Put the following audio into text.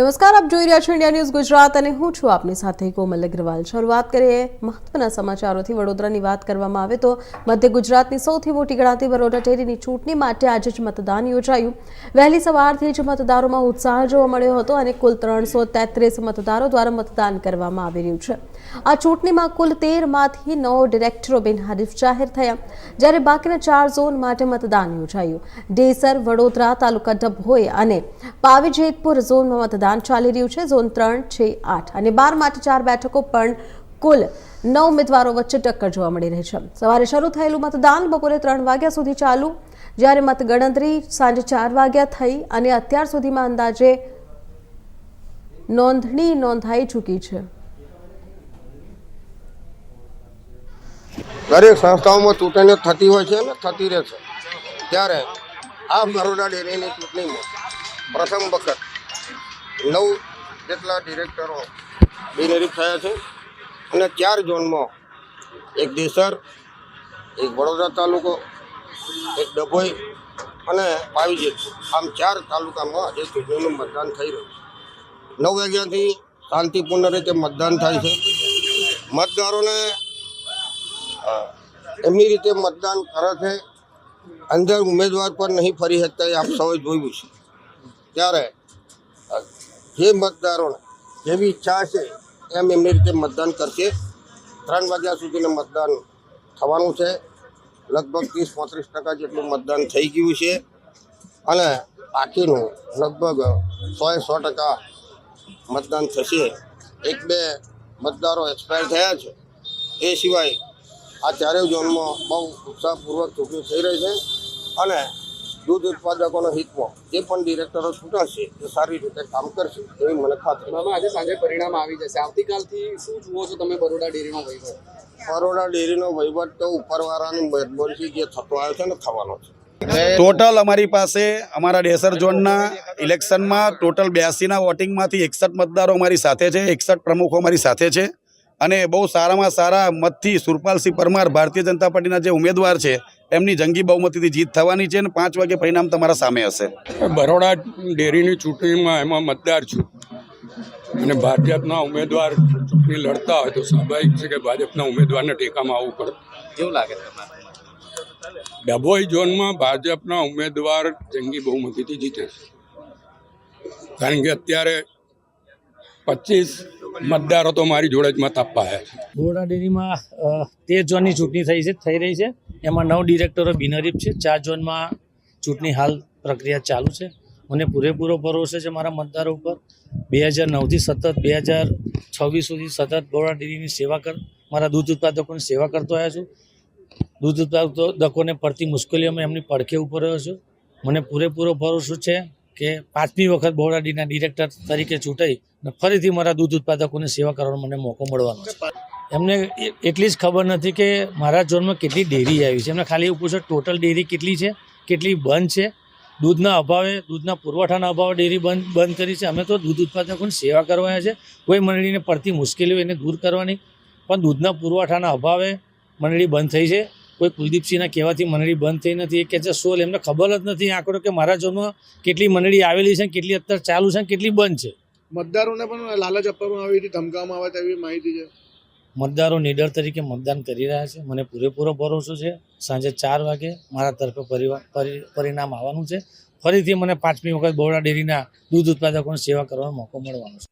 નમસ્કાર, આપ જોઈ રહ્યા છો ઇન્ડિયા ન્યૂઝ ગુજરાત અને હું છું આપની સાથે કોમલ અગ્રવાલ। શરૂઆત કરીએ મહત્વના સમાચારોથી। વડોદરાની વાત કરવામાં આવે તો મધ્ય ગુજરાતની સૌથી મોટી ગણાતી બરોડા ડેરીની ચૂંટણી માટે આજે જ મતદાન યોજાયું। વહેલી સવારથી જ મતદારોમાં ઉત્સાહ જોવા મળ્યો હતો અને કુલ 333 મતદારો દ્વારા મતદાન કરવામાં આવી રહ્યું છે। આ ચૂંટણીમાં કુલ 13 માંથી 9 ડિરેક્ટરો બિનહરીફ જાહેર થયા, જ્યારે બાકીના 4 ઝોન માટે મતદાન યોજાયું। ડેસર, વડોદરા, તાલુકા ડભોઈ અને પાવી જેતપુર ઝોનમાં મતદાન ચાલી રહ્યું છે। ઝોન 3, 6, 8 અને 12 માટે 4 બેઠકો પણ કુલ 9 ઉમેદવારો વચ્ચે ટક્કર જોવા મળી રહી છે। સવારે શરૂ થયેલું મતદાન બપોરે 3 વાગ્યા સુધી ચાલુ, જ્યારે મતગણતરી સાંજે 4 વાગ્યા થઈ અને અત્યાર સુધીમાં અંદાજે નોંધણી નોંધાઈ ચૂકી છે। દરેક સંસ્થાઓમાં ચૂંટણીઓ થતી હોય છે અને થતી રહેશે, ત્યારે આ બરોડા ડેરીની ચૂંટણીમાં પ્રથમ વખત 9 જેટલા ડિરેક્ટરો બિનહરીફ થયા છે અને 4 ઝોનમાં, એક દેસર, એક વડોદરા તાલુકો, એક ડભોઈ અને પાવી જેતપુર, આમ 4 તાલુકામાં આજે ચૂંટણીનું મતદાન થઈ રહ્યું છે। 9 વાગ્યાથી શાંતિપૂર્ણ રીતે મતદાન થાય છે। મતદારોને એમની રીતે મતદાન કરે છે, અંદર ઉમેદવાર પર નહીં ફરી શકતા, એ આપ સૌએ જોયું છે। ત્યારે જે મતદારોને જેવી ઈચ્છા હશે એમ એમની રીતે મતદાન કરશે। 3 વાગ્યા સુધીનું મતદાન થવાનું છે। લગભગ 30-35% જેટલું મતદાન થઈ ગયું છે અને બાકીનું લગભગ 100% મતદાન થશે। 1-2 મતદારો એક્સપાયર થયા છે, એ સિવાય આ 4 ઝોનમાં બહુ ઉત્સાહપૂર્વક ચૂંટણી થઈ રહી છે અને દૂધ ઉત્પાદકોના હિતમાં જે પણ ડિરેક્ટરો ચૂંટાશે એ સારી રીતે કામ કરશે એવી મને ખાતરી છે। આજે સાંજે પરિણામ આવી જશે, આવતીકાલથી શું જુઓ છો તમે બરોડા ડેરીનો વહીવટ? બરોડા ડેરીનો વહીવટ તો ઉપરવાળાની મહેરબાનીથી જે થતો આવ્યો છે ને થવાનો છે। ટોટલ અમારી પાસે અમારા ડેસર ઝોનના ઇલેક્શનમાં ટોટલ 82ના વોટિંગમાંથી 61 મતદારો અમારી સાથે છે, 61 પ્રમુખો અમારી સાથે છે અને બહુ સારામાં સારા મતથી સુરપાલસિંહ પરમાર ભારતીય જનતા પાર્ટીના જે ઉમેદવાર છે એમની જંગી બહુમતીથી જીત થવાની છે અને 5 વાગે પરિણામ તમારા સામે હશે। બરોડા ડેરીની ચૂંટણીમાં એમાં મતદાર છું અને ભાજપના ઉમેદવાર ચૂંટણી લડતા હોય તો સ્વાભાવિક છે કે ભાજપના ઉમેદવારને ટેકામાં આવવું પડે। કેવું લાગે ડભોઈ ઝોનમાં ભાજપના ઉમેદવાર જંગી બહુમતીથી જીતે છે, કારણ કે અત્યારે 25 મતદારો તો મારી જોડે જ મત આપવા આવ્યા છે। બરોડા ડેરીમાં 13 ઝોનની ચૂંટણી થઈ રહી છે, એમાં 9 ડિરેક્ટરો બિનહરીફ છે। 4 ઝોનમાં ચૂંટણી હાલ પ્રક્રિયા ચાલુ છે। મને પૂરેપૂરો ભરોસો છે મારા મતદારો ઉપર। 2009થી સતત 2026 સુધી સતત બરોડા ડેરીની સેવા મારા દૂધ ઉત્પાદકોની સેવા કરતો આવ્યો છું। દૂધ ઉત્પાદકોને પડતી મુશ્કેલીઓમાં એમની પડખે ઊભો રહ્યો છું। મને પૂરેપૂરો ભરોસો છે કે 5મી વખત બરોડા ડેરીના ડિરેક્ટર તરીકે ચૂંટાઈ અને ફરીથી મારા દૂધ ઉત્પાદકોની સેવા કરવાનો મને મોકો મળવાનો છે। એમને એટલી જ ખબર નથી કે મારા ઝોનમાં કેટલી ડેરી આવી છે, એમને ખાલી એવું પૂછો ટોટલ ડેરી કેટલી છે, કેટલી બંધ છે। દૂધના અભાવે, દૂધના પુરવઠાના અભાવે ડેરી બંધ કરી છે। અમે તો દૂધ ઉત્પાદકોની સેવા કરવાના છે, કોઈ મંડળીને પડતી મુશ્કેલીઓ એને દૂર કરવાની, પણ દૂધના પુરવઠાના અભાવે મંડળી બંધ થઈ છે। કોઈ કુલદીપસિંહના કહેવાથી મંડળી બંધ થઈ નથી, એ કહે છે સોલ, એમને ખબર જ નથી આંકડો કે મારા ઝોનમાં કેટલી મંડળી આવેલી છે, કેટલી અત્યારે ચાલુ છે, કેટલી બંધ છે। મતદારોને પણ લાલચ આપવામાં આવી હતી, ધમકાવવામાં આવે તેવી માહિતી છે। મતદારો નિડર તરીકે મતદાન કરી રહ્યા છે। મને પૂરેપૂરો ભરોસો છે સાંજે 4 વાગે મારા તરફે પરિણામ આવવાનું છે। ફરીથી મને 5મી વખત બરોડા ડેરીના દૂધ ઉત્પાદકોની સેવા કરવાનો મોકો મળવાનો છે।